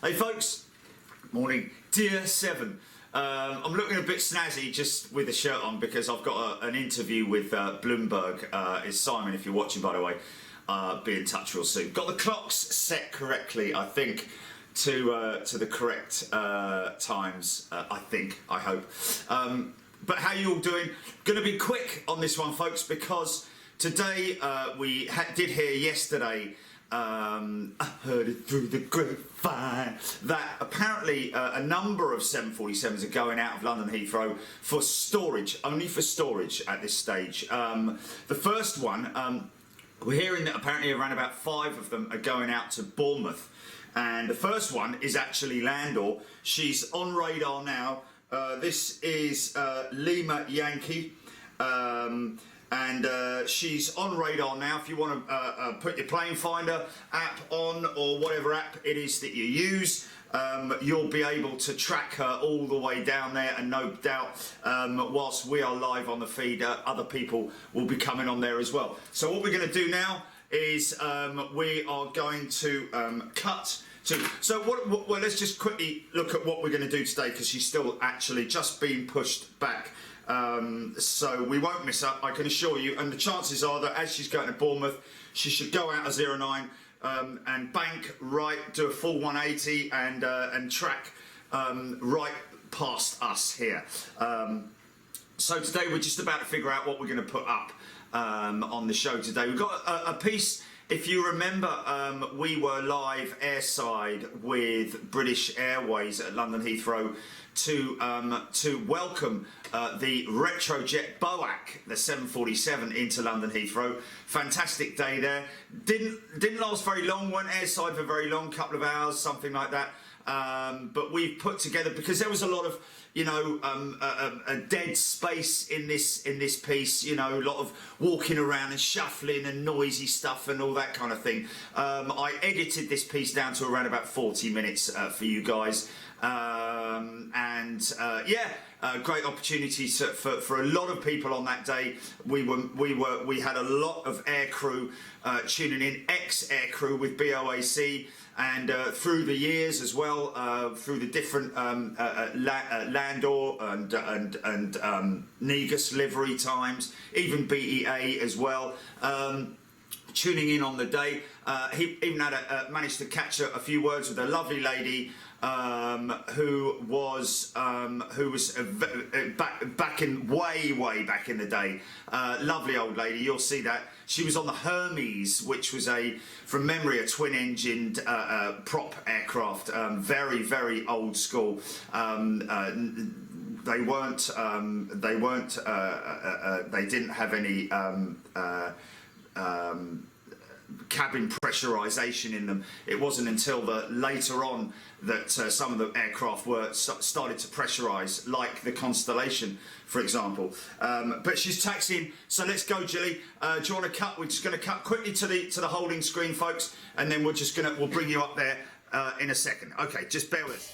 Hey folks, morning, Dear 7. I'm looking a bit snazzy just with the shirt on because I've got an interview with Bloomberg. It's Simon, if you're watching by the way, be in touch real soon. Got the clocks set correctly, I think, to the correct times, I hope. But how you all doing? Going to be quick on this one, folks, because today we did hear yesterday, I heard it through the grapevine, that apparently a number of 747s are going out of London Heathrow for storage, only for storage at this stage. The first one, we're hearing that apparently around about 5 of them are going out to Bournemouth. And the first one is actually Landor. She's on radar now. This is Lima Yankee. And she's on radar now. If you want to put your plane finder app on, or whatever app it is that you use, you'll be able to track her all the way down there, and no doubt whilst we are live on the feed, other people will be coming on there as well. So what we're going to do now is we are going to cut to, so well, let's just quickly look at what we're going to do today, because she's still actually just being pushed back. So we won't miss her, I can assure you, and the chances are that as she's going to Bournemouth, she should go out of 09 and bank right, do a full 180 and track right past us here. So today we're just about to figure out what we're going to put up on the show today. We've got a piece. If you remember, we were live airside with British Airways at London Heathrow to welcome the Retrojet BOAC, the 747, into London Heathrow. Fantastic day there. Didn't last very long, weren't airside for very long, couple of hours, something like that. But we've put together, because there was a lot of, you know, a dead space in this piece, you know, a lot of walking around and shuffling and noisy stuff and all that kind of thing. I edited this piece down to around about 40 minutes for you guys. Great opportunity for a lot of people on that day. We had a lot of air crew tuning in, ex-air crew with BOAC, and through the years as well, through the different Landor and Negus livery times, even BEA as well. Tuning in on the day, he even had managed to catch a few words with a lovely lady who was way back in the day. Lovely old lady, you'll see that. She was on the Hermes, which was from memory, a twin-engined prop aircraft, very old school. They didn't have any cabin pressurization in them. It wasn't until later on that some of the aircraft started to pressurize, like the Constellation, for example. But she's taxiing, so let's go, Jilly. Do you want to cut? We're just going to cut quickly to the holding screen, folks, and then we'll bring you up there in a second. Okay, just bear with us.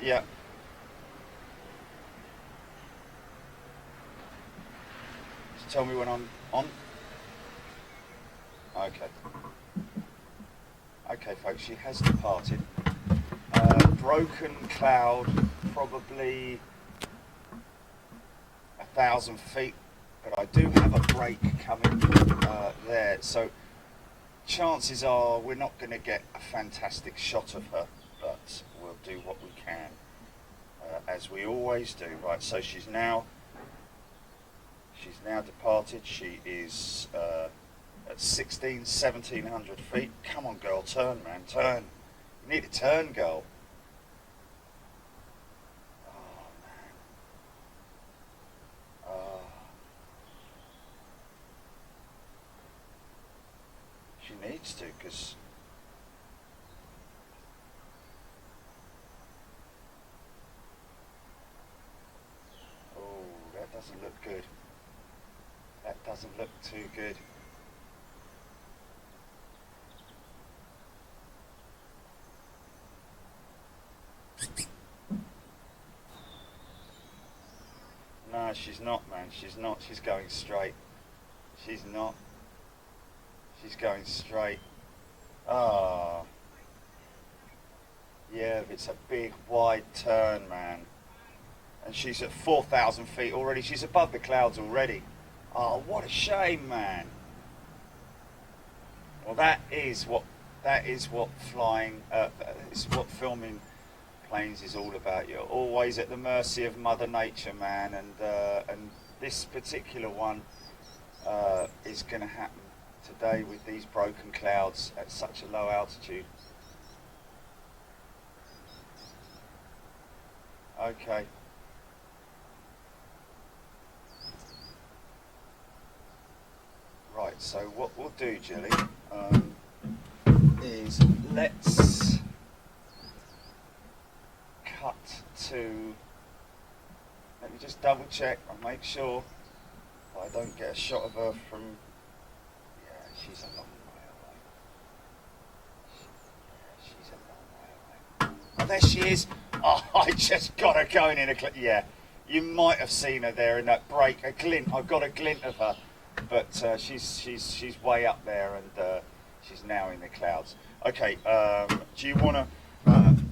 Yeah. Just tell me when I'm on. Okay. Okay, folks, she has departed. Broken cloud, probably 1,000 feet, but I do have a break coming there, so chances are we're not going to get a fantastic shot of her, but we'll do what we can, as we always do. Right, so she's now departed. She is at 1,700 feet. Come on, girl, turn, man, turn. You need to turn, girl. Oh, man. She needs to, because that doesn't look good. That doesn't look too good. No, she's not, man. She's not. She's going straight. She's not. She's going straight. Ah. Yeah, it's a big, wide turn, man. And she's at 4,000 feet already. She's above the clouds already. Oh, what a shame, man. Well, that is what flying, is what filming planes is all about. You're always at the mercy of Mother Nature, man, and this particular one is going to happen today with these broken clouds at such a low altitude. Okay. Right, so what we'll do, Jilly, is let's cut to, let me just double check and make sure I don't get a shot of her from, yeah, she's a long way away. She's a long way away. Oh, there she is. Oh, I just got her going in a yeah, you might have seen her there in that break, a glint. I've got a glint of her, but she's way up there, and she's now in the clouds. Okay, do you want to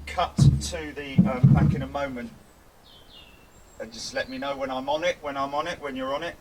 cut to the back in a moment, and just let me know when I'm on it, when you're on it?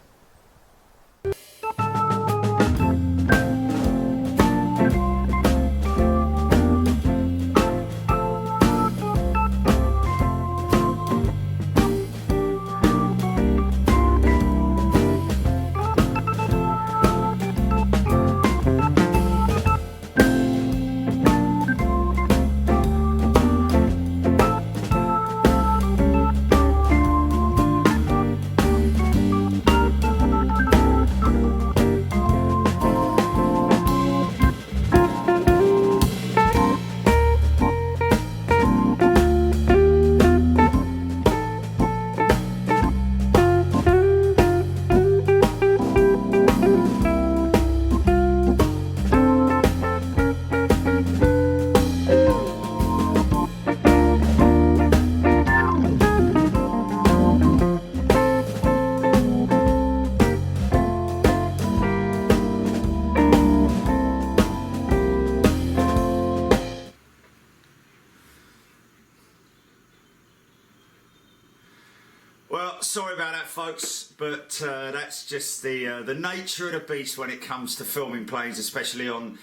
Well, sorry about that, folks, but that's just the nature of the beast when it comes to filming planes, especially on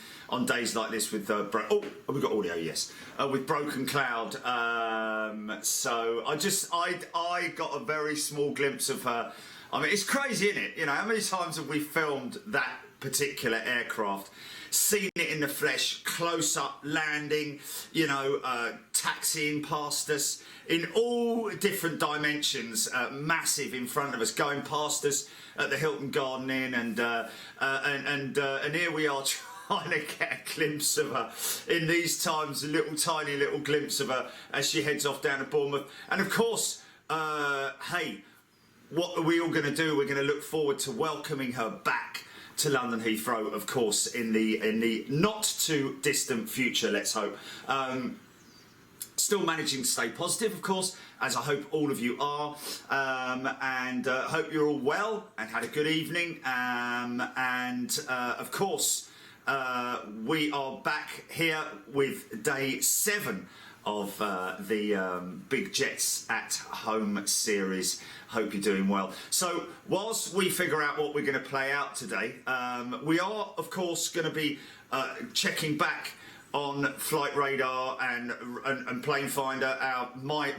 days like this with oh, we've got audio, yes, with broken cloud. So I got a very small glimpse of her. I mean, it's crazy, isn't it? You know, how many times have we filmed that particular aircraft, seen it in the flesh, close up, landing, you know, taxiing past us in all different dimensions, massive in front of us, going past us at the Hilton Garden Inn, and here we are trying to get a glimpse of her in these times, a little tiny little glimpse of her as she heads off down to Bournemouth. And of course, hey, what are we all going to do? We're going to look forward to welcoming her back to London Heathrow, of course, in the not too distant future, let's hope. still managing to stay positive, of course, as I hope all of you are, and hope you're all well and had a good evening. Of course, we are back here with day 7 of the Big Jets at Home series. Hope you're doing well. So whilst we figure out what we're going to play out today, we are of course going to be checking back on flight radar and plane finder, my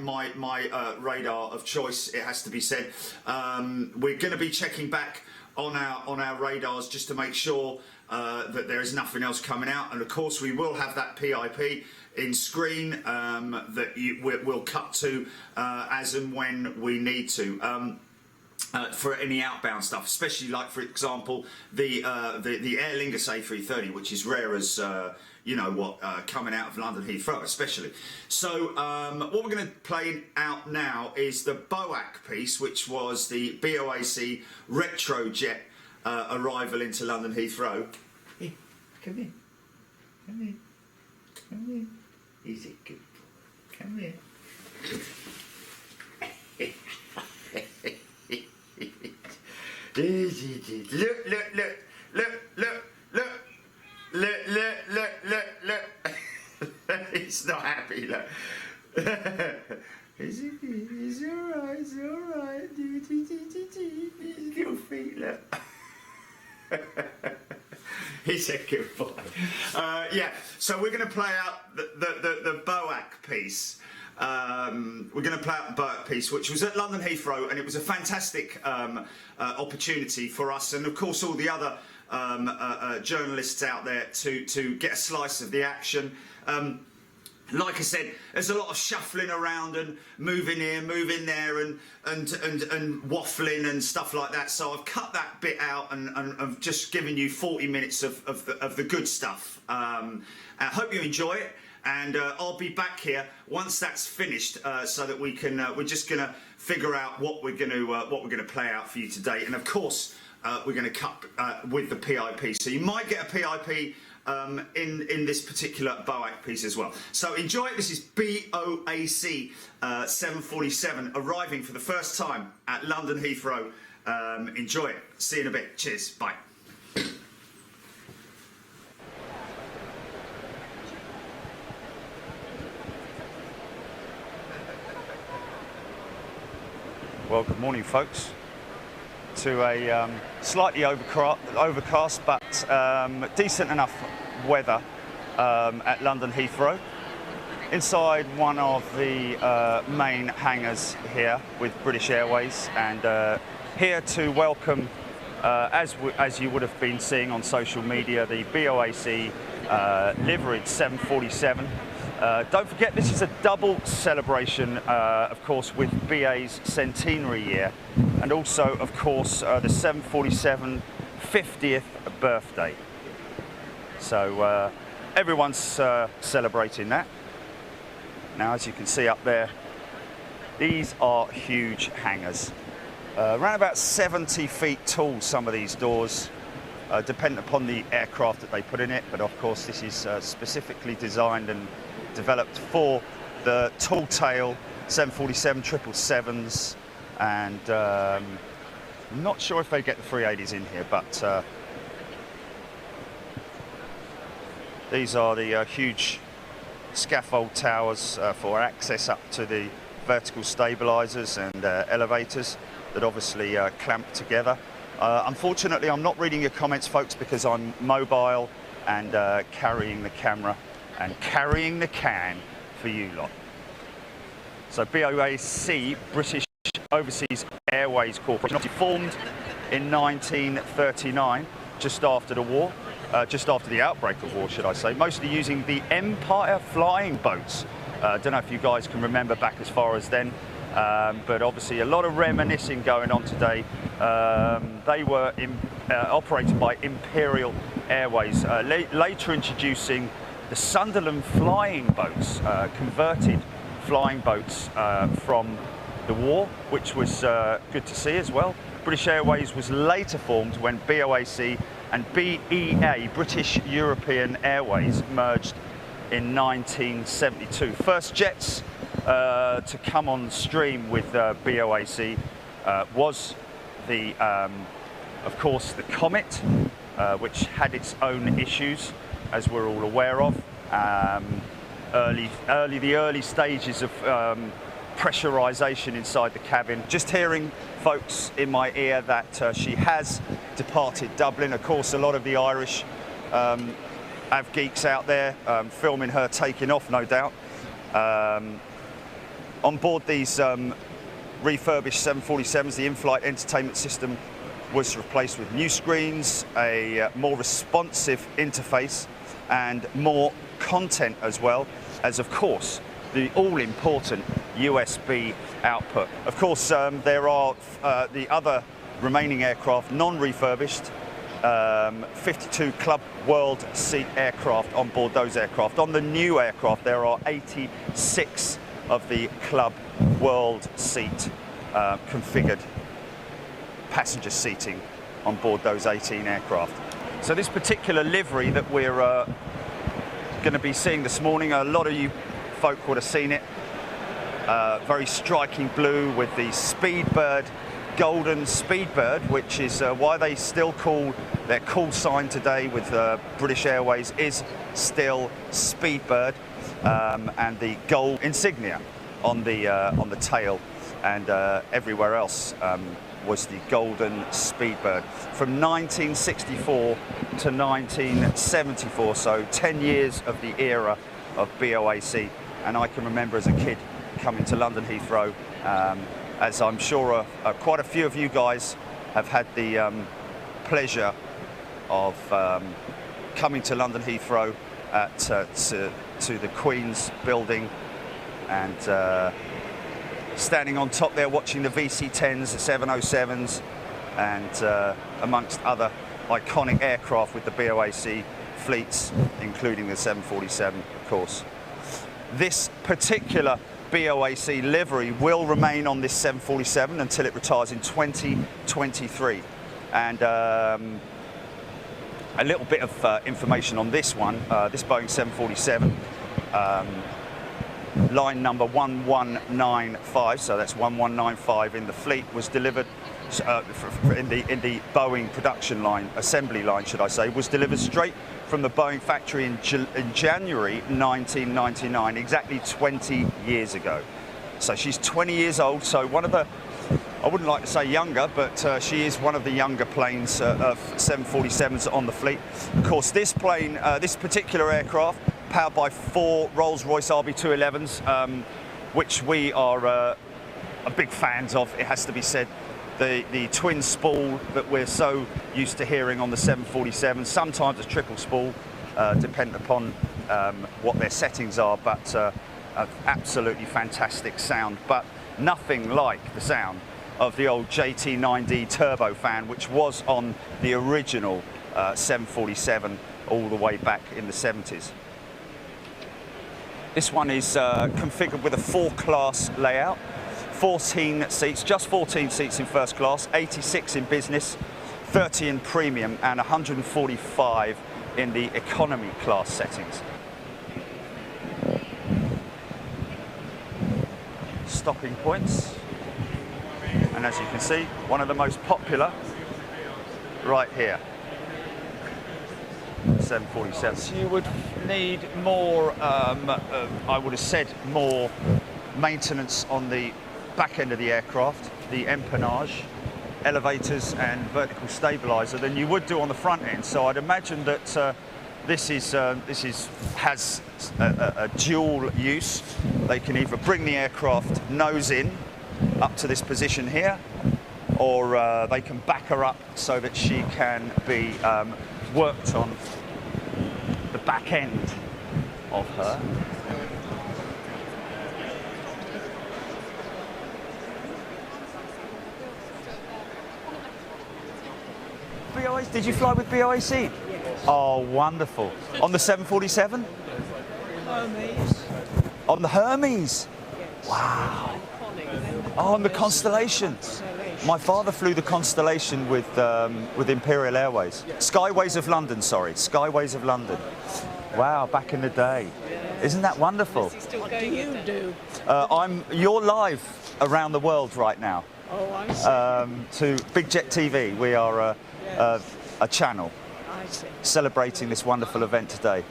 radar of choice, it has to be said. We're going to be checking back on our radars just to make sure that there is nothing else coming out, and of course we will have that PIP in screen that we'll cut to as and when we need to. For any outbound stuff, especially like, for example, the Aer Lingus A330, which is rare as you know what, coming out of London Heathrow especially. So what we're going to play out now is the BOAC piece, which was the BOAC Retro jet arrival into London Heathrow. Hey, come here, come here, come here. Is it good boy? Come here. Look. He's not happy, look. It's alright, it's alright. Little feet, look. He's a good boy. Yeah, so we're going to play out the BOAC piece. We're going to play out the BOAC piece, which was at London Heathrow, and it was a fantastic opportunity for us, and of course all the other journalists out there to get a slice of the action. Like I said, there's a lot of shuffling around and moving here, moving there, and waffling and stuff like that. So I've cut that bit out and I've just given you 40 minutes of the good stuff. I hope you enjoy it, and I'll be back here once that's finished, so that we can. We're just gonna figure out what we're gonna play out for you today, and of course we're gonna cut with the PIP. So you might get a PIP. In this particular BOAC piece as well. So enjoy it. This is BOAC 747 arriving for the first time at London Heathrow. Enjoy it. See you in a bit. Cheers. Bye. Well, good morning, folks. To a slightly overcast but decent enough weather at London Heathrow. Inside one of the main hangars here with British Airways, and here to welcome, as you would have been seeing on social media, the BOAC liveried 747. Don't forget, this is a double celebration, of course, with BA's centenary year, and also, of course, the 747 50th birthday. So everyone's celebrating that. Now, as you can see up there, these are huge hangars. Around about 70 feet tall, some of these doors, depending upon the aircraft that they put in it. But of course, this is specifically designed and developed for the tall tail 747 777s, and I'm not sure if they get the 380s in here, but these are the huge scaffold towers for access up to the vertical stabilizers and elevators that obviously clamp together. Unfortunately, I'm not reading your comments, folks, because I'm mobile and carrying the camera and carrying the can for you lot. So BOAC, British Overseas Airways Corporation, formed in 1939, just after the war, just after the outbreak of war, should I say, mostly using the Empire flying boats. I don't know if you guys can remember back as far as then, but obviously a lot of reminiscing going on today. They were operated by Imperial Airways, later introducing the Sunderland flying boats, converted flying boats from the war, which was good to see as well. British Airways was later formed when BOAC and BEA, British European Airways, merged in 1972. First jets to come on stream with BOAC was the, of course, the Comet, which had its own issues, as we're all aware of. The early stages of pressurization inside the cabin. Just hearing folks in my ear that she has departed Dublin. Of course, a lot of the Irish have geeks out there filming her taking off, no doubt. On board these refurbished 747s, the in-flight entertainment system was replaced with new screens, a more responsive interface, and more content as well as, of course, the all-important USB output. Of course, there are the other remaining aircraft, non-refurbished, 52 Club World seat aircraft on board those aircraft. On the new aircraft, there are 86 of the Club World seat configured passenger seating on board those 18 aircraft. So this particular livery that we're going to be seeing this morning, a lot of you folk would have seen it. Very striking blue with the Speedbird, golden Speedbird, which is why they still call their call sign today with British Airways is still Speedbird, and the gold insignia on the tail and everywhere else was the golden Speedbird from 1964 to 1974, so 10 years of the era of BOAC. And I can remember as a kid coming to London Heathrow, as I'm sure quite a few of you guys have had the pleasure of coming to London Heathrow to the Queen's building and standing on top there watching the VC-10s, the 707s, and amongst other iconic aircraft with the BOAC fleets, including the 747, of course. This particular BOAC livery will remain on this 747 until it retires in 2023. And a little bit of information on this one, this Boeing 747, line number 1195, so that's 1195 in the fleet, was delivered in the Boeing production line, assembly line should I say, was delivered straight from the Boeing factory in January 1999, exactly 20 years ago. So she's 20 years old, so one of the, I wouldn't like to say younger, but she is one of the younger planes of 747s on the fleet. Of course, this plane, this particular aircraft, powered by 4 Rolls-Royce RB211s, which we are big fans of, it has to be said. The twin spool that we're so used to hearing on the 747, sometimes a triple spool, depending upon what their settings are, but absolutely fantastic sound, but nothing like the sound of the old JT9D turbofan, which was on the original 747 all the way back in the 70s. This one is configured with a 4-class layout. 14 seats, just 14 seats in first class, 86 in business, 30 in premium, and 145 in the economy class settings. Stopping points, and as you can see, one of the most popular right here. 747. So you would need more, I would have said, more maintenance on the back end of the aircraft, the empennage, elevators and vertical stabilizer than you would do on the front end. So I'd imagine that this has a dual use. They can either bring the aircraft nose in up to this position here, or they can back her up so that she can be worked on the back end of her. BOAC, did you fly with BOAC? Yes. Oh, wonderful. On the 747? Hermes. On the Hermes? Yes. Wow. Iconic. Oh, on the Constellation. My father flew the Constellation with Imperial Airways. Skyways of London, sorry. Skyways of London. Wow, back in the day. Yeah. Isn't that wonderful? What do you do? You're live around the world right now Oh, I see. to Big Jet TV. We are a channel I see. celebrating this wonderful event today.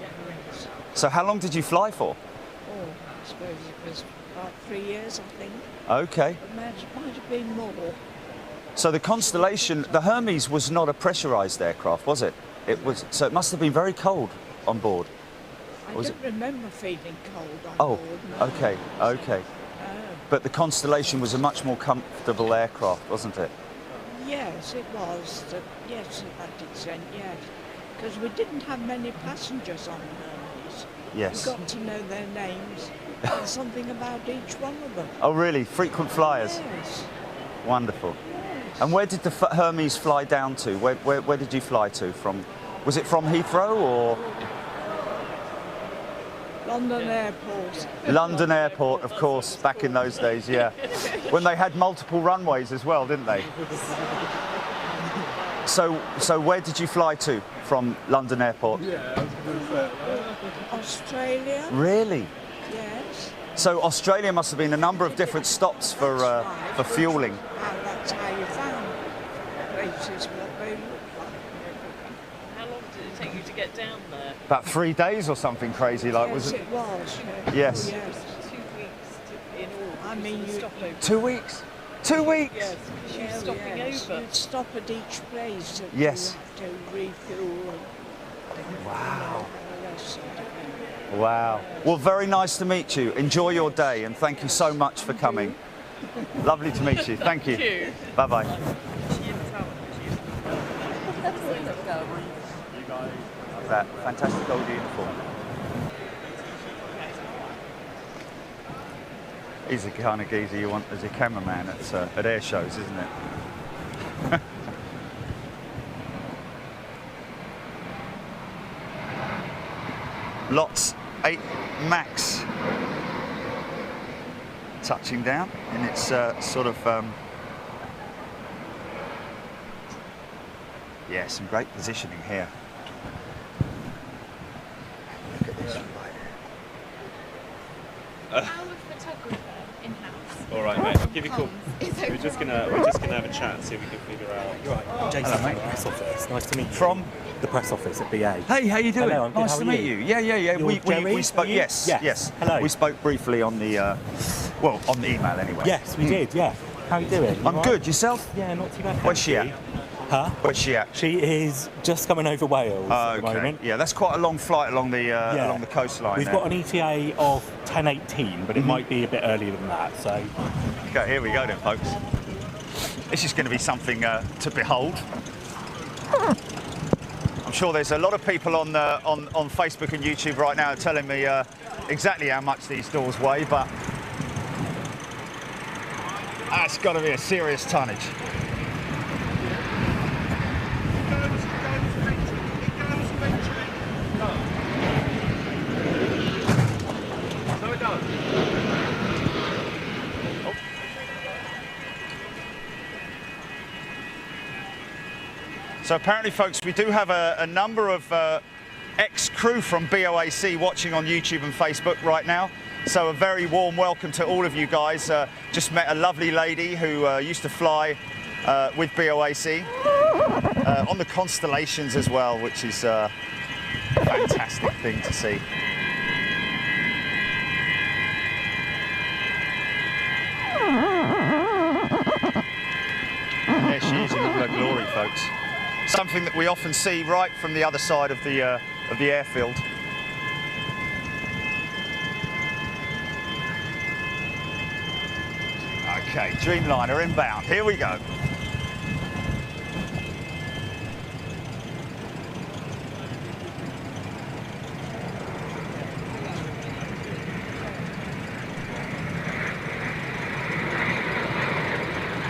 Yes. So how long did you fly for? Oh, I suppose it was about 3 years, I think. Okay. It might have been more. So the Constellation, the Hermes was not a pressurized aircraft, was it? It was. So it must have been very cold on board. I Was don't remember feeling cold on Oh, board. No. okay, okay. But the Constellation was a much more comfortable aircraft, wasn't it? Yes, it was. Yes, to that extent, yes. Because we didn't have many passengers on Hermes. Yes. You got to know their names and something about each one of them. Oh, really? Frequent flyers? Yes. Wonderful. Yes. And where did the Hermes fly down to? Where did you fly to from? Was it from Heathrow or? London Airport. London Airport, of course, back in those days, yeah. When they had multiple runways as well, didn't they? So where did you fly to from London Airport? Australia. Really? Yes. So Australia must have been a number of different stops for fueling. That's how you found places what they look like. How long did it take you to get down there? About 3 days or something crazy like, was Yes, it? it was. Yes. Oh, yes. 2 weeks in all. I mean, you- stop over. 2 weeks? 2 weeks? Yes, because you were stopping Yes, over. you'd stop at each place that Yes. you have to refuel and Wow. the rest of it. Wow. Well, very nice to meet you. Enjoy your day and thank you so much for coming. Lovely to meet you. Thank you. Thank you. Bye-bye. That fantastic old uniform. He's the kind of geezer you want as a cameraman at air shows, isn't it? Lots 8 Max touching down in its sort of yeah, some great positioning here. Look at this right Our photographer in-house. All right, mate. I'll give you a call. We're just gonna have a chat, see if we can figure out. You're right. Jason Hello, from mate. the press office. Nice to meet you. From? The press office at BA. Hey, how you doing? Hello, I'm good. Nice How to are meet you? you. Yeah. You're We Jerry, spoke. are you? Yes, Yes. yes. Hello. We spoke briefly on the on the email anyway. Yes, we did. Yeah. How are you doing? You I'm all good. right? Yourself? Yeah, not too bad. Where's she thank at? you. Huh? Where's she at? She is just coming over Wales at the Okay. moment. Yeah, that's quite a long flight along the along the coastline. We've there. got an ETA of 10:18, but it might be a bit earlier than that. So Okay, here we go then, folks. This is going to be something to behold. I'm sure there's a lot of people on Facebook and YouTube right now telling me exactly how much these doors weigh, but that's got to be a serious tonnage. So apparently, folks, we do have a number of ex-crew from BOAC watching on YouTube and Facebook right now. So a very warm welcome to all of you guys. Just met a lovely lady who used to fly with BOAC on the Constellations as well, which is a fantastic thing to see. There she is in all her glory, folks. Something that we often see right from the other side of the airfield. Okay, Dreamliner inbound. Here we go.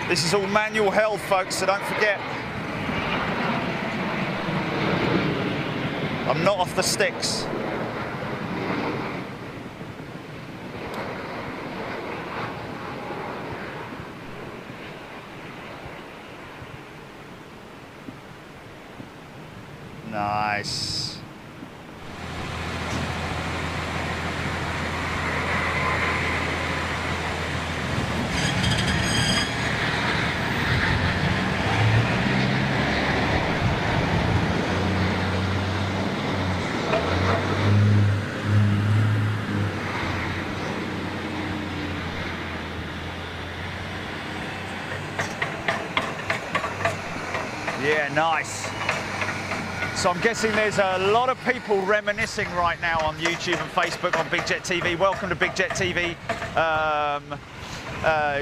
This is all manual held, folks, so don't forget. I'm not off the sticks. Nice. Yeah, nice. So I'm guessing there's a lot of people reminiscing right now on YouTube and Facebook on Big Jet TV. Welcome to Big Jet TV.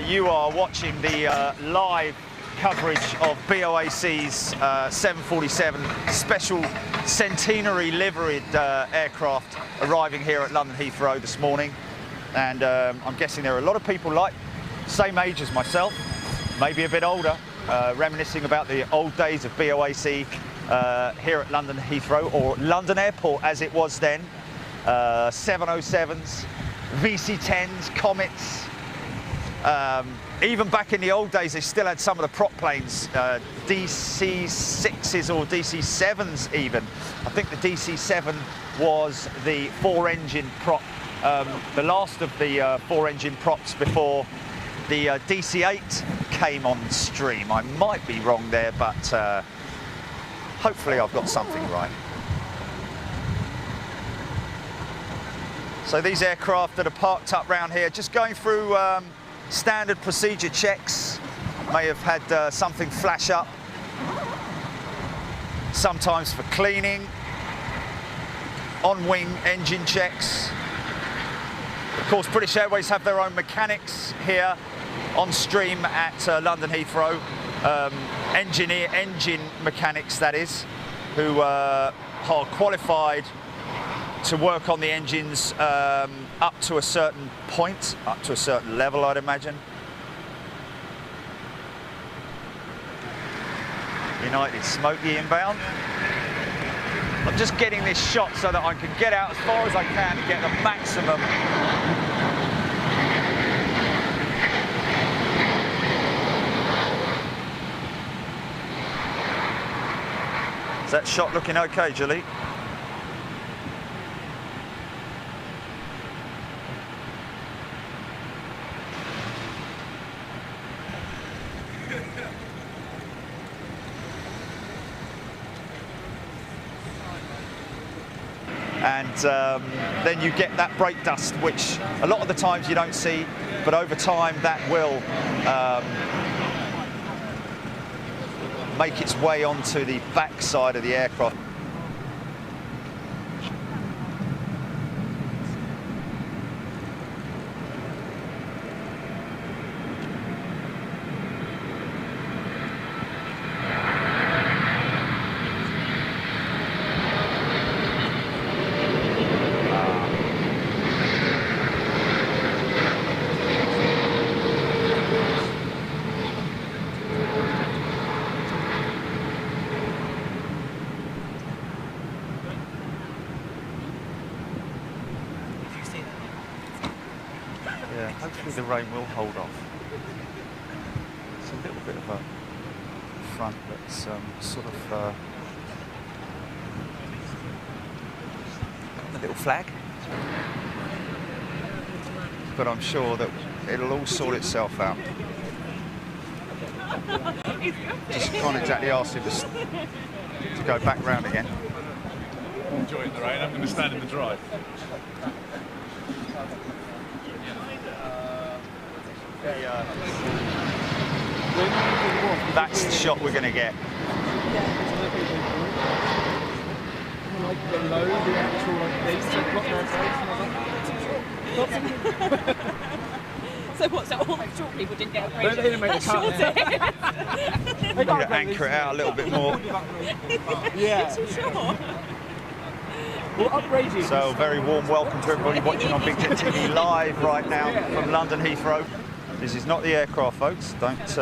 You are watching the live coverage of BOAC's 747 special centenary liveried aircraft arriving here at London Heathrow this morning. And I'm guessing there are a lot of people like same age as myself, maybe a bit older, reminiscing about the old days of BOAC here at London Heathrow, or London Airport as it was then. 707s, VC-10s, Comets. Even back in the old days, they still had some of the prop planes, DC-6s or DC-7s even. I think the DC-7 was the 4-engine prop, the last of the 4-engine props before the DC-8 came on stream. I might be wrong there, but hopefully I've got something right. So these aircraft that are parked up round here, just going through standard procedure checks. May have had something flash up, sometimes for cleaning, on-wing engine checks. Of course, British Airways have their own mechanics here on stream at London Heathrow. Engine mechanics, that is, who are qualified to work on the engines up to a certain point, up to a certain level, I'd imagine. United Smoky inbound. I'm just getting this shot so that I can get out as far as I can and get the maximum. Is that shot looking okay, Julie? And then you get that brake dust, which a lot of the times you don't see, but over time that will make its way onto the back side of the aircraft. Yeah, hopefully the rain will hold off. It's a little bit of a front that's sort of got the little flag. But I'm sure that it'll all sort itself out. Just can't exactly ask him to go back round again. Enjoying the rain, I'm going to stand in the dry. That's the shot we're going to get. So what, so all the short people didn't get a break? They didn't make the cut. I'm going to anchor it out a little bit more. Yeah. Sure. We'll upgrade you. So very warm welcome to everybody watching on Big Jet TV live right now from London Heathrow. This is not the aircraft, folks. Don't.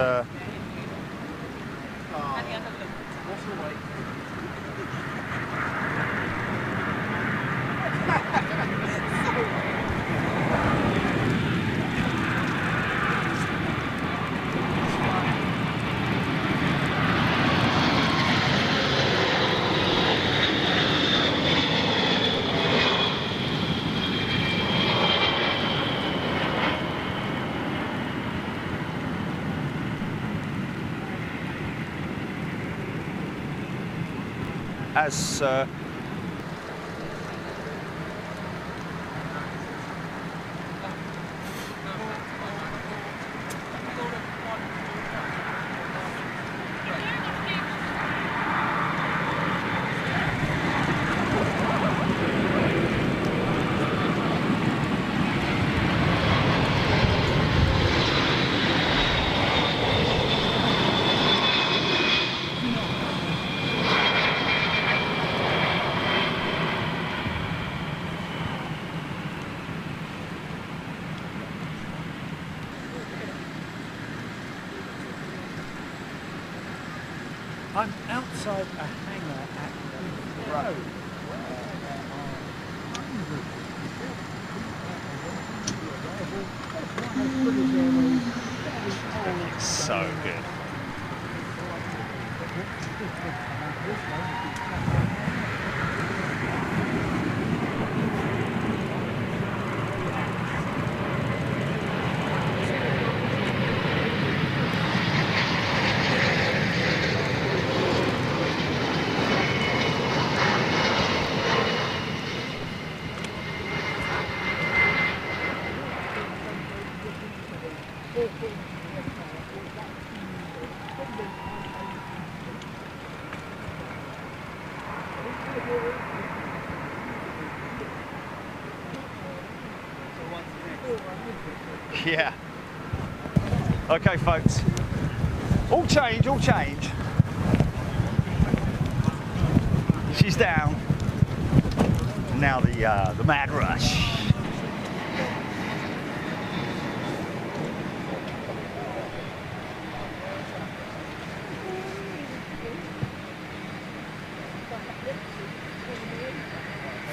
As inside a hangar at Heathrow, where there are hundreds of people So good. Yeah. Okay, folks. All change, all change. She's down. Now the mad rush.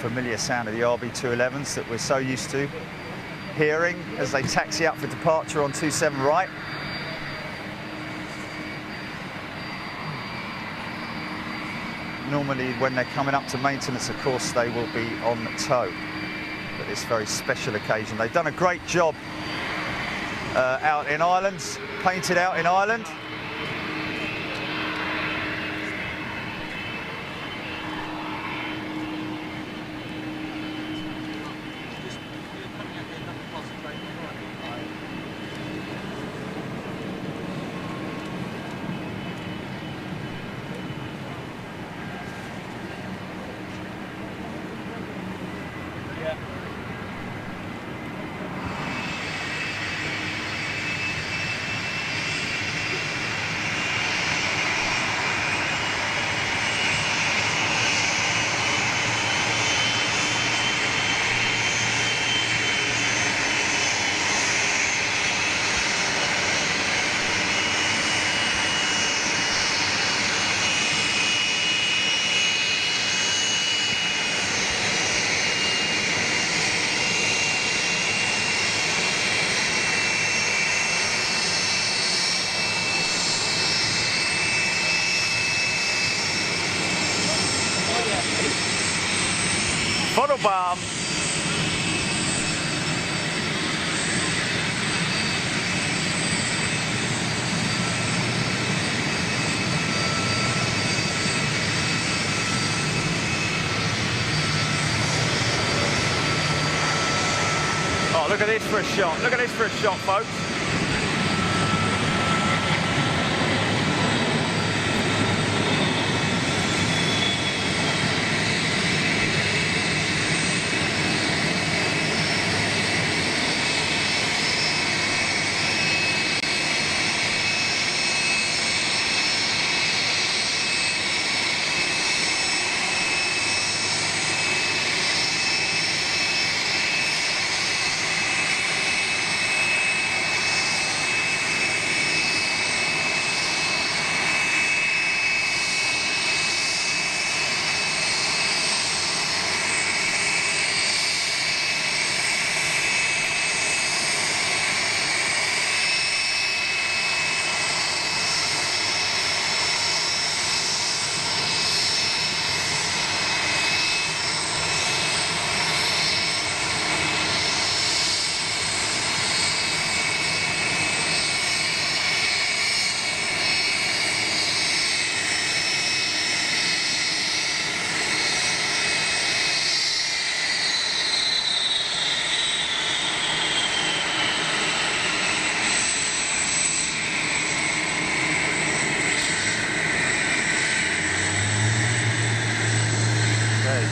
Familiar sound of the RB211s that we're so used to hearing as they taxi up for departure on 27 right. Normally when they're coming up to maintenance, of course, they will be on tow. But this very special occasion. They've done a great job out in Ireland, painted out in Ireland. Photobomb. Oh, look at this for a shot. Look at this for a shot, folks.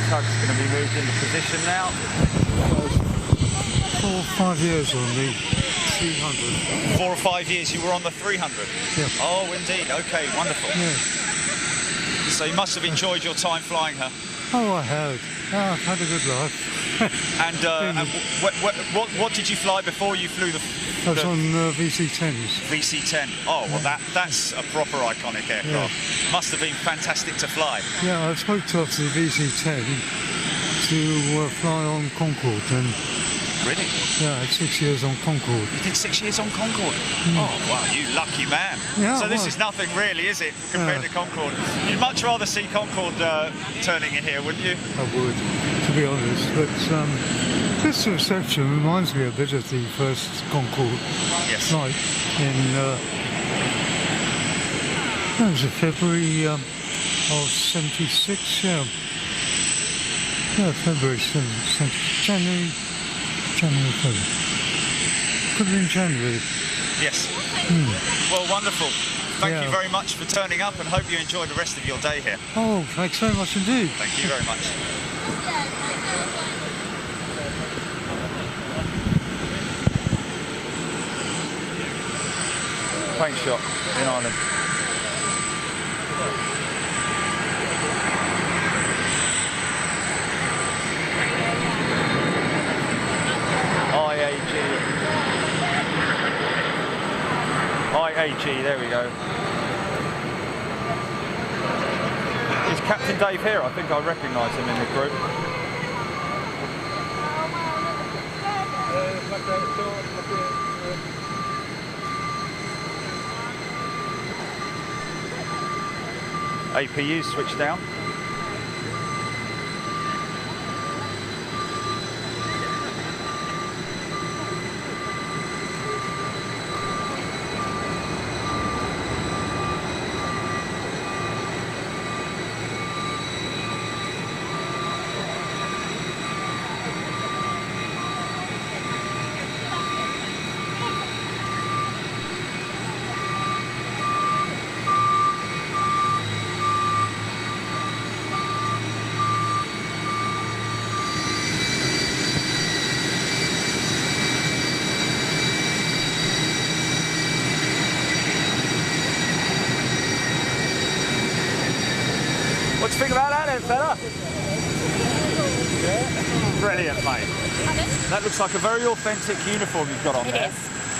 Tug's going to be moved into position now. 4 or 5 years on the 300. 4 or 5 years you were on the 300? Yeah. Oh, indeed. Okay, wonderful. Yeah. So you must have enjoyed your time flying her. Oh, I have. Oh, I've had a good life. And what did you fly before you flew the That's on VC-10s. VC-10. Oh, well, that's a proper iconic aircraft. Yeah. Must have been fantastic to fly. Yeah, I spoke to the VC-10 to fly on Concorde, and Really? yeah, 6 years on Concorde. You did 6 years on Concorde? Oh, wow, you lucky man. Yeah, so this well, is nothing really, is it, compared to Concorde? You'd much rather see Concorde turning in here, wouldn't you? I would, to be honest, but this reception reminds me a bit of the first Concorde flight in that was February of '76, yeah. Yeah, February 76, January, February. Could have been January. Yes. Well, wonderful. Thank you very much for turning up, and hope you enjoy the rest of your day here. Oh, thanks very much indeed. Thank you very much. Paint shop in Ireland. IAG, there we go. Is Captain Dave here? I think I recognise him in the group. APU switched down. What do you think about that then, fella? Yeah. Brilliant, mate. That looks like a very authentic uniform you've got on there.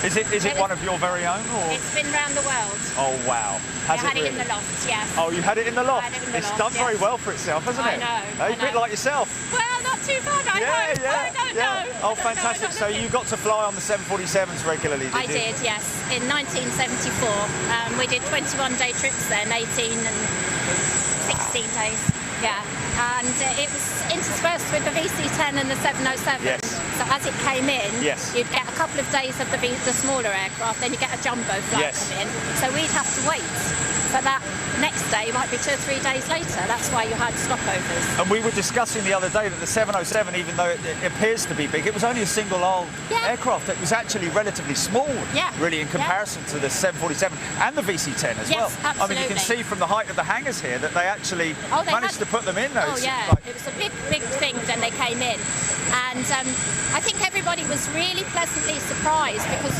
Is it one of your very own? Or? It's been round the world. Oh, wow. I had it in the loft, yes. Oh, you had it in the loft? I had it in the it's loft, done very well for itself, hasn't it? I know. A bit like yourself. Well, not too bad, I hope. I don't know. Oh, fantastic. So you got to fly on the 747s regularly, did you? I did, yes. In 1974. We did 21-day trips then, 18 and 16 days. Yeah. And it was interspersed with the VC-10 and the 707. Yes. So as it came in, yes, you'd get a couple of days of the smaller aircraft, then you get a jumbo flight come in. So we'd have to wait for that next day, might be 2 or 3 days later. That's why you had stopovers. And we were discussing the other day that the 707, even though it appears to be big, it was only a single old aircraft. It was actually relatively small, really, in comparison to the 747 and the VC-10 as well. Absolutely. I mean, you can see from the height of the hangars here that they actually managed to put them in those. Oh, yeah. It was a big thing when they came in. And I think everybody was really pleasantly surprised, because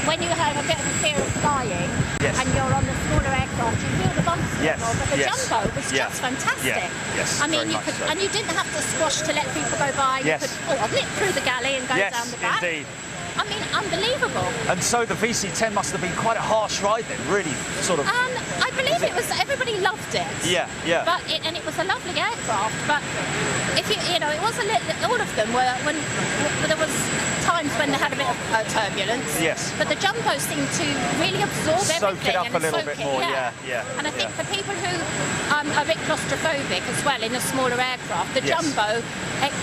when you have a bit of a fear of flying and you're on the smaller aircraft, you feel the bumps more, but the jumbo was just fantastic. Yes, I mean, and you didn't have to squash to let people go by. You could nip through the galley and go down the back. Indeed. I mean, unbelievable. And so the VC-10 must have been quite a harsh ride then, really, sort of. I believe it was. Everybody loved it. Yeah. But it was a lovely aircraft. But if it was a little. All of them were when there was times when they had a bit of turbulence. Yes. But the jumbo seemed to really absorb everything. Soak it up a little bit more. Yeah. And I think for people who are a bit claustrophobic as well in a smaller aircraft, the jumbo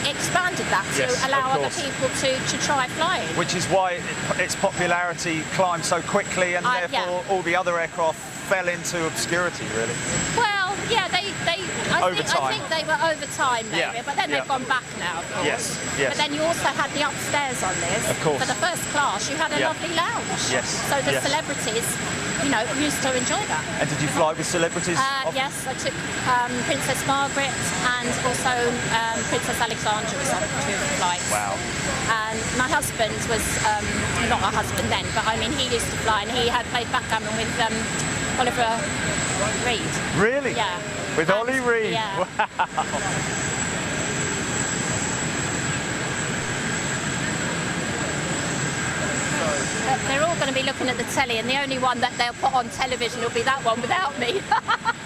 expanded that to allow other people to try flying. Which is why its popularity climbed so quickly, and therefore all the other aircraft fell into obscurity, really. Well, yeah, I think they were over time maybe, but then they've gone back now, of course. Yes. But then you also had the upstairs on this. Of course. For the first class, you had a lovely lounge. Yes. So the celebrities, used to enjoy that. And did you fly with celebrities? Yes, I took Princess Margaret and also Princess Alexandra was on 2 flights. Wow. And my husband was, not a husband then, but I mean, he used to fly, and he had played backgammon with Oliver Reed. Really? Yeah. With Ollie Reed? Yeah. Wow. There looking at the telly, and the only one that they'll put on television will be that one without me.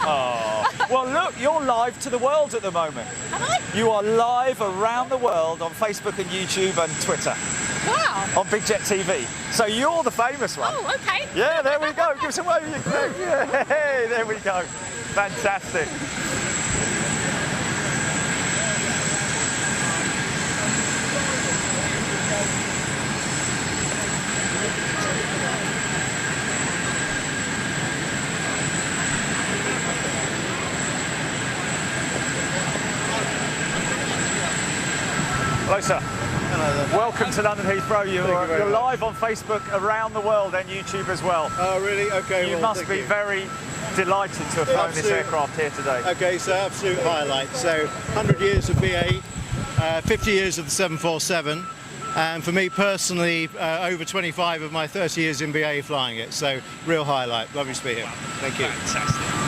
Oh. Well, look, you're live to the world at the moment. Am I? You are live around the world on Facebook and YouTube and Twitter. Wow. On Big Jet TV. So you're the famous one. Oh, okay. Yeah, there we go. Give us a wave. Yeah, hey, there we go. Fantastic. Hello, sir. Hello there. Welcome to London Heathrow. You're live on Facebook around the world and YouTube as well. Oh, really? Okay. You must be very delighted to have flown this aircraft here today. Okay, so absolute highlight. So 100 years of BA, 50 years of the 747, and for me personally, over 25 of my 30 years in BA flying it. So real highlight. Lovely to be here. Thank you. Fantastic.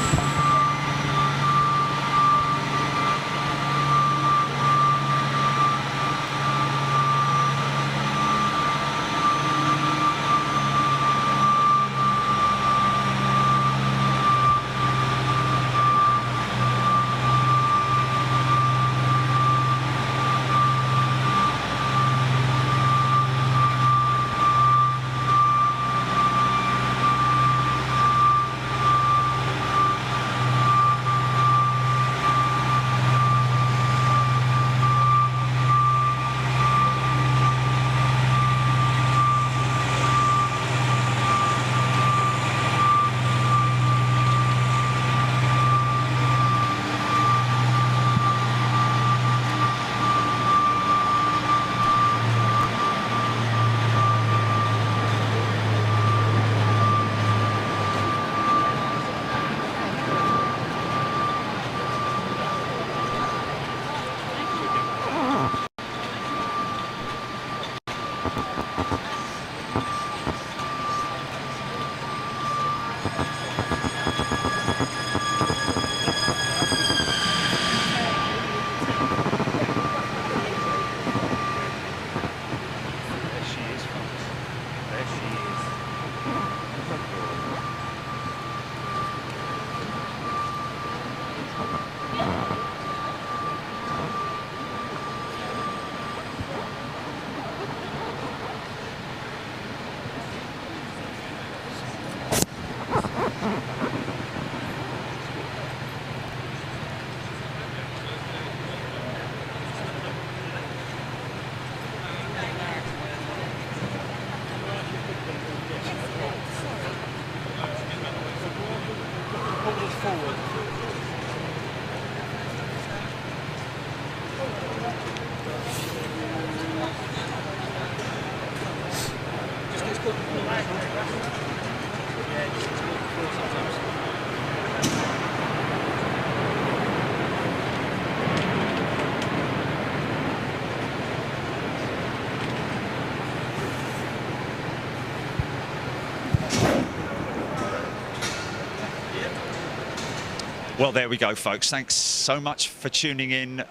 Well, there we go, folks. Thanks so much for tuning in.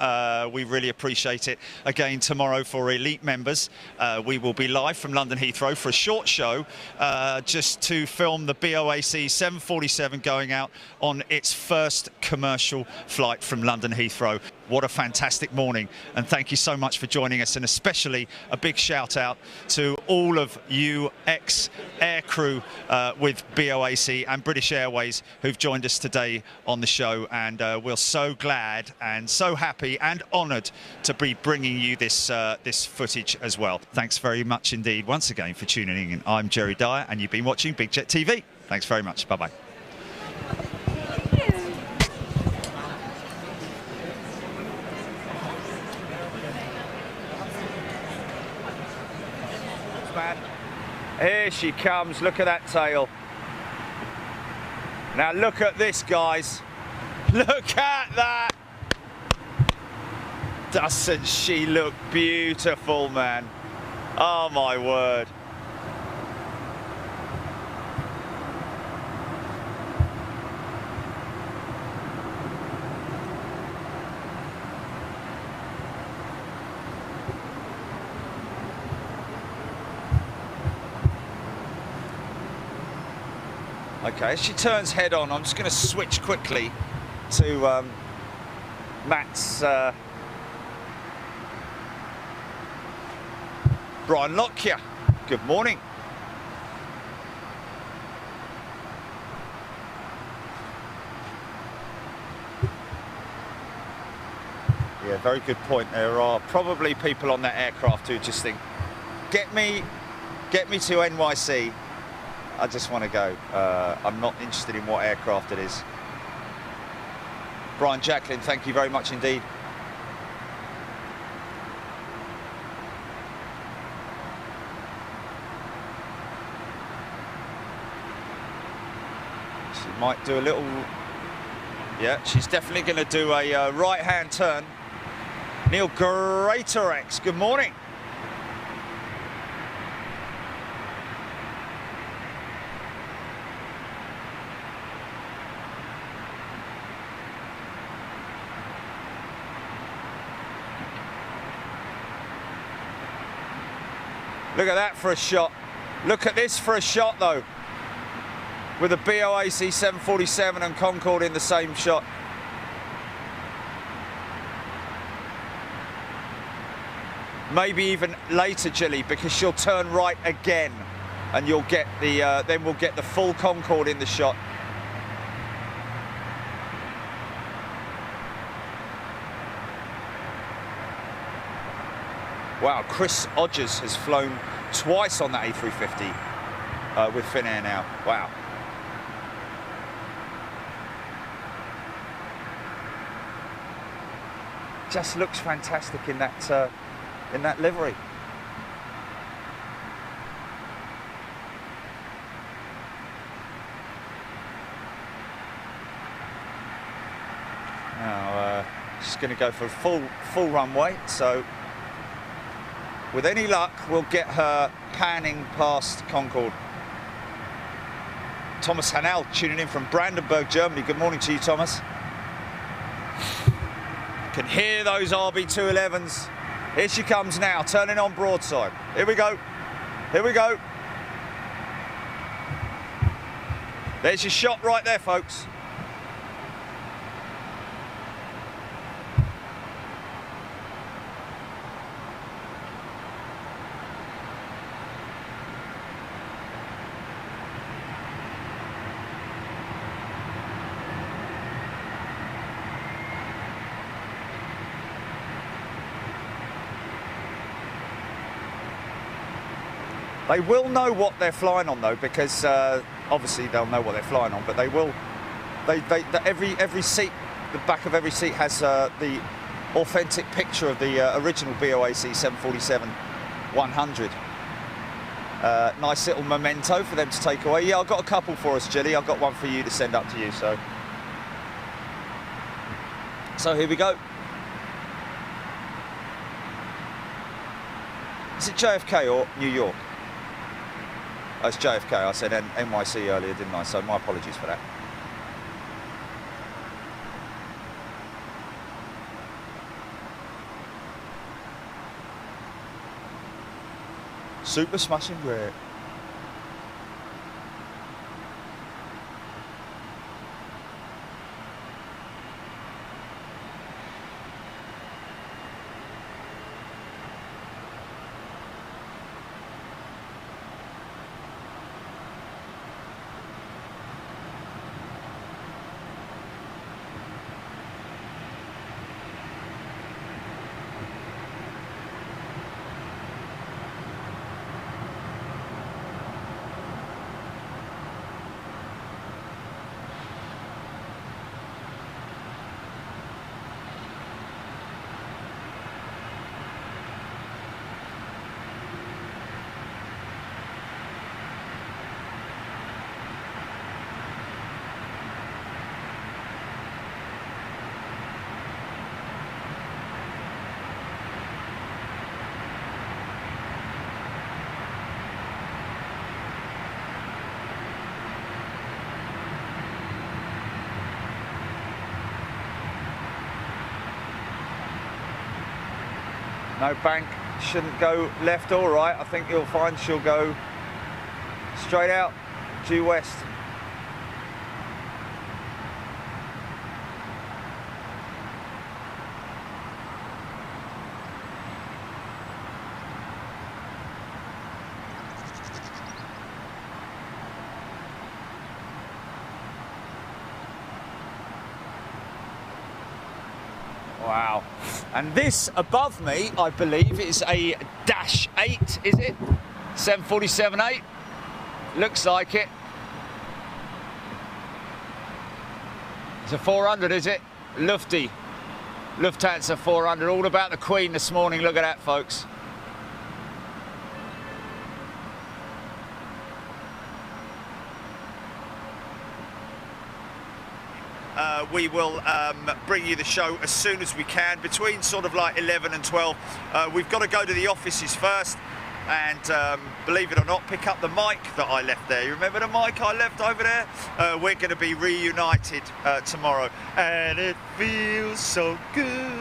We really appreciate it. Again, tomorrow for elite members, we will be live from London Heathrow for a short show just to film the BOAC 747 going out on its first commercial flight from London Heathrow. What a fantastic morning, and thank you so much for joining us, and especially a big shout out to all of you ex-air crew with BOAC and British Airways who've joined us today on the show, and we're so glad and so happy and honoured to be bringing you this this footage as well. Thanks very much indeed once again for tuning in. I'm Jerry Dyer, and you've been watching Big Jet TV. Thanks very much. Bye-bye. Here she comes, look at that tail. Now look at this, guys. Look at that. Doesn't she look beautiful, man? Oh my word. Okay, as she turns head on, I'm just going to switch quickly to Matt's Brian Lockyer. Good morning. Yeah, very good point. There are probably people on that aircraft who just think, get me to NYC. I just want to go. I'm not interested in what aircraft it is. Brian Jacklin, thank you very much indeed. She might do a little... Yeah, she's definitely going to do a right-hand turn. Neil Greatorex, good morning. Look at that for a shot. Look at this for a shot though. With a BOAC 747 and Concorde in the same shot. Maybe even later, Gilly, because she'll turn right again and you'll get the, then we'll get the full Concorde in the shot. Wow, Chris Odgers has flown twice on that A350 with Finnair now. Wow. Just looks fantastic in that livery. Now she's going to go for a full runway. So with any luck, we'll get her panning past Concorde. Thomas Hanel tuning in from Brandenburg, Germany. Good morning to you, Thomas. Can hear those RB211s. Here she comes now, turning on broadside. Here we go. Here we go. There's your shot right there, folks. They will know what they're flying on though, because obviously they'll know what they're flying on, but they will. Every seat, the back of every seat has the authentic picture of the original BOAC 747-100. Nice little memento for them to take away. Yeah, I've got a couple for us, Jilly. I've got one for you to send up to you. So here we go. Is it JFK or New York? Oh, it's JFK. I said NYC earlier, didn't I? So my apologies for that. Super smashing great. No bank, shouldn't go left or right. I think you'll find she'll go straight out, due west. And this above me, I believe, is a Dash 8, is it? 747-8. Looks like it. It's a 400, is it? Lufthansa 400. All about the Queen this morning. Look at that, folks. We will bring you the show as soon as we can, between sort of like 11 and 12. We've got to go to the offices first and, believe it or not, pick up the mic that I left there. You remember the mic I left over there? We're going to be reunited tomorrow, and it feels so good.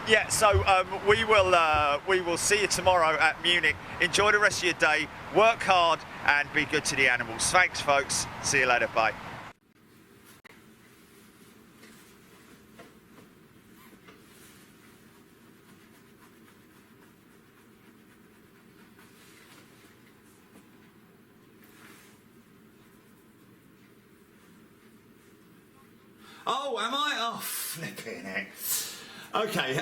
Yeah, so we will see you tomorrow at Munich. Enjoy the rest of your day, work hard, and be good to the animals. Thanks, folks. See you later. Bye. Oh, am I? Oh, flipping it. Okay,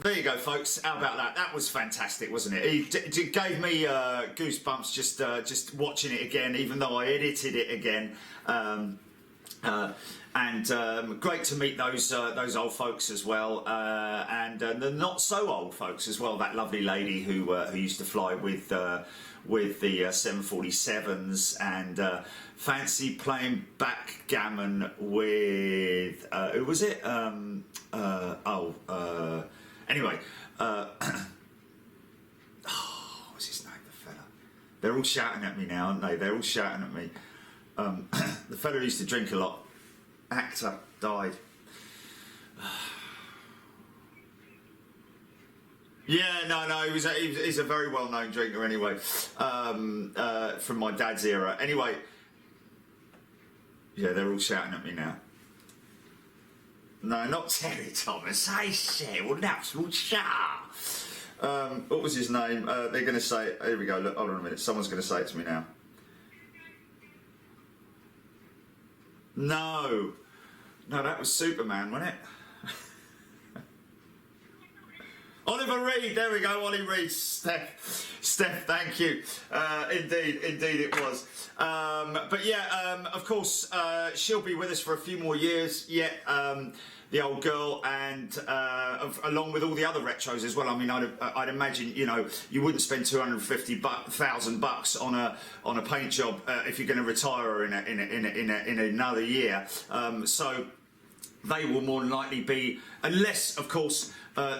there you go, folks. How about that? That was fantastic, wasn't it? It gave me goosebumps just watching it again, even though I edited it again. And great to meet those old folks as well, and the not so old folks as well. That lovely lady who used to fly with the 747s and fancy playing backgammon with who was it? Anyway, what's his name? The fella. They're all shouting at me now, aren't they? They're all shouting at me. The fella who used to drink a lot. Actor died. Yeah, no, he's a very well-known drinker anyway, from my dad's era. Anyway, yeah, they're all shouting at me now. No, not Terry Thomas. I say, well, that's what what was his name? They're going to say, here we go, look, hold on a minute, someone's going to say it to me now. No, that was Superman, wasn't it? Oliver Reed, there we go, Ollie Reed. Steph, thank you. Indeed it was. But yeah, of course, she'll be with us for a few more years yet, the old girl, and along with all the other retros as well. I mean, I'd imagine, you know, you wouldn't spend $250,000 on a paint job if you're going to retire her in another year. So they will more than likely be, unless, of course,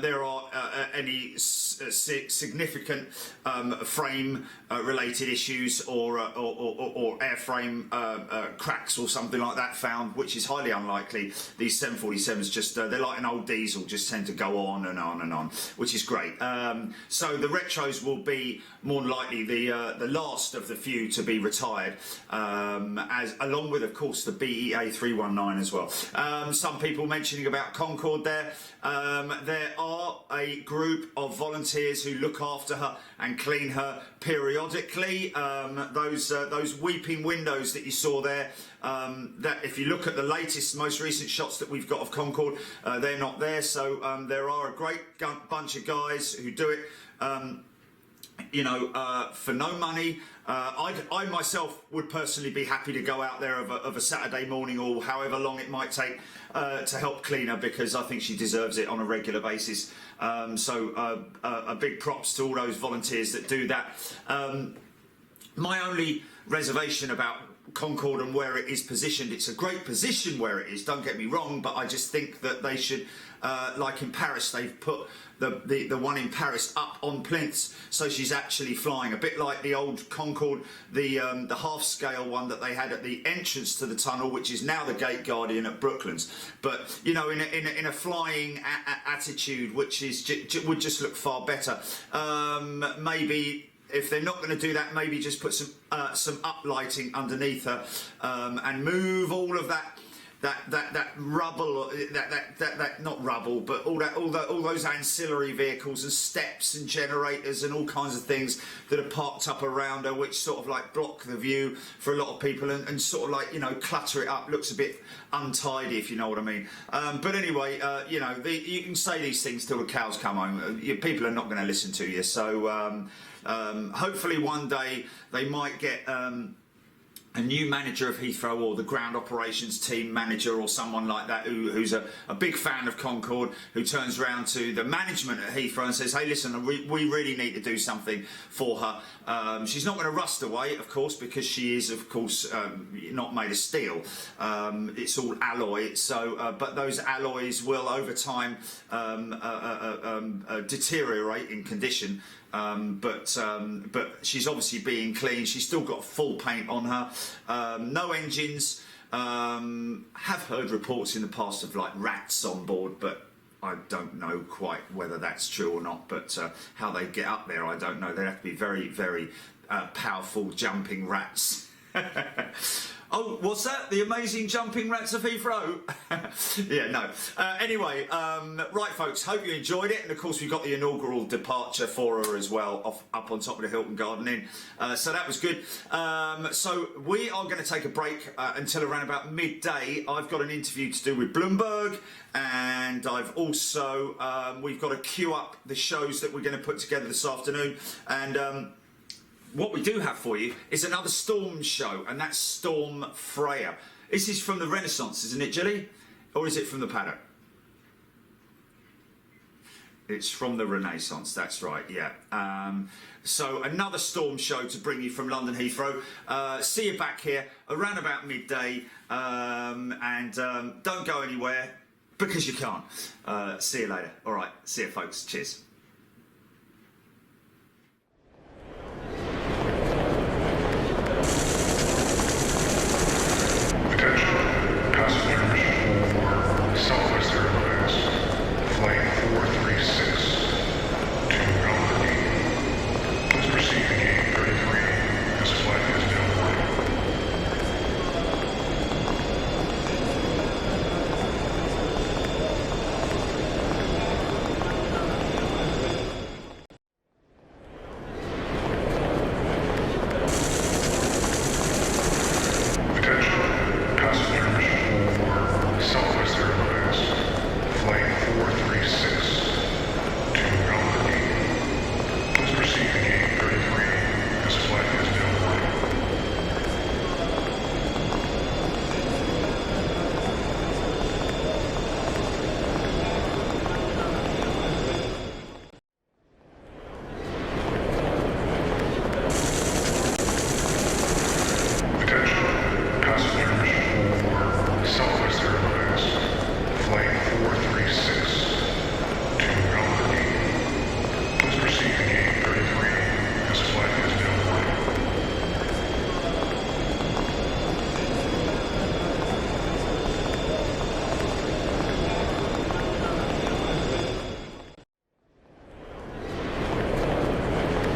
there are any significant frame related issues or airframe cracks or something like that found, which is highly unlikely. These 747s just they're like an old diesel, just tend to go on and on and on, which is great. So the retros will be more than likely the last of the few to be retired, as along with, of course, the BEA 319 as well. Some people mentioning about Concorde there. There are a group of volunteers who look after her and clean her periodically. Those weeping windows that you saw there, that if you look at the most recent shots that we've got of Concorde, they're not there. So there are a great bunch of guys who do it, for no money. I myself would personally be happy to go out there of a Saturday morning or however long it might take to help clean her, because I think she deserves it on a regular basis. So a big props to all those volunteers that do that. My only reservation about Concorde and where it is positioned, it's a great position where it is, don't get me wrong, but I just think that they should, like in Paris, they've put the one in Paris up on plinths, so she's actually flying, a bit like the old Concorde, the half scale one that they had at the entrance to the tunnel, which is now the Gate Guardian at Brooklands. But you know, in a flying attitude, which is would just look far better. Maybe if they're not going to do that, maybe just put some uplighting underneath her, and move all of that that rubble, that not rubble, but all those ancillary vehicles and steps and generators and all kinds of things that are parked up around her, which sort of like block the view for a lot of people and sort of like, you know, clutter it up. Looks a bit untidy, if you know what I mean. But anyway, you know, you can say these things till the cows come home. People are not going to listen to you. So hopefully one day they might get a new manager of Heathrow, or the ground operations team manager, or someone like that who's a big fan of Concorde, who turns around to the management at Heathrow and says, hey, listen, we really need to do something for her. She's not going to rust away, of course, because she is, of course, not made of steel. It's all alloy, so but those alloys will over time deteriorate in condition. But she's obviously being clean. She's still got full paint on her. No engines. Have heard reports in the past of like rats on board, but I don't know quite whether that's true or not. But how they get up there, I don't know. They have to be very, very powerful jumping rats. Oh, what's that? The amazing jumping rats of Heathrow? Yeah, no. Anyway, right, folks, hope you enjoyed it. And, of course, we've got the inaugural departure for her as well, up on top of the Hilton Garden Inn. So that was good. So we are going to take a break until around about midday. I've got an interview to do with Bloomberg. And I've also, we've got to queue up the shows that we're going to put together this afternoon. And what we do have for you is another Storm show, and that's Storm Freya. This is from the Renaissance, isn't it, Gilly? Or is it from the Paddock? It's from the Renaissance, that's right, yeah. So another Storm show to bring you from London Heathrow. See you back here around about midday, and don't go anywhere because you can't. See you later. All right, see you, folks. Cheers.